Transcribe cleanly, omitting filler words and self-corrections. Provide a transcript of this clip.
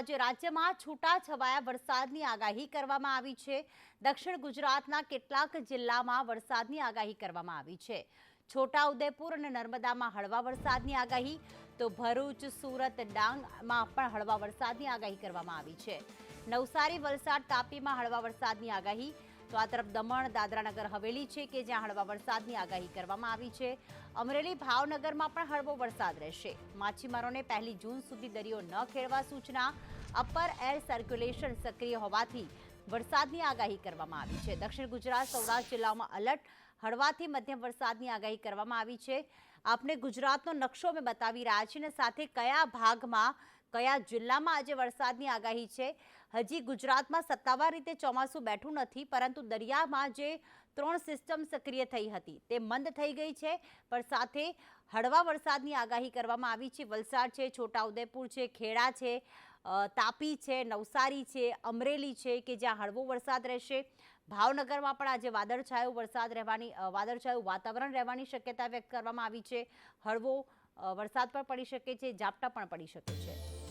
આજે રાજ્યમાં છૂટાછવાયા વરસાદની આગાહી કરવામાં આવી છે। દક્ષિણ ગુજરાતના કેટલાક જિલ્લામાં વરસાદની આગાહી કરવામાં આવી છે। છોટાઉદેપુર અને નર્મદામાં હળવા વરસાદની આગાહી, તો ભરૂચ, સુરત, ડાંગમાં પણ હળવા વરસાદની આગાહી કરવામાં આવી છે। નવસારી, વલસાડ, તાપીમાં હળવા વરસાદની આગાહી, તો આ તરફ દમણ, દાદરાનગર હવેલી છે કે જ્યાં હળવા વરસાદની આગાહી કરવામાં આવી છે। અમરેલી, ભાવનગરમાં પણ હળવો વરસાદ રહેશે। માછીમારોને 1 જૂન સુધી દરિયો ન ખેડવા સૂચના। અપર એર સર્ક્યુલેશન સક્રિય હોવાથી વરસાદની આગાહી કરવામાં આવી છે। દક્ષિણ ગુજરાત, સૌરાષ્ટ્ર જિલ્લાઓમાં એલર્ટ, હળવાથી મધ્યમ વરસાદની આગાહી કરવામાં આવી છે। આપને ગુજરાતનો નકશો અમે બતાવી રહ્યા છીએ અને સાથે કયા ભાગમાં, કયા જિલ્લામાં આજે વરસાદની આગાહી છે। હજી ગુજરાતમાં સત્તાવાર રીતે ચોમાસું બેઠું નથી, પરંતુ દરિયામાં જે 3 સિસ્ટમ સક્રિય થઈ હતી તે મંદ થઈ ગઈ છે, પણ સાથે હળવા વરસાદની આગાહી કરવામાં આવી છે। વલસાડ છે, છોટાઉદેપુર છે, ખેડા છે, તાપી છે, નવસારી છે, અમરેલી છે કે જ્યાં હળવો વરસાદ રહેશે। ભાવનગરમાં પણ આજે વાદળછાયું વાતાવરણ રહેવાની શક્યતા વ્યક્ત કરવામાં આવી છે। હળવો વરસાદ પણ પડી શકે છે, ઝાપટા પણ પડી શકે છે।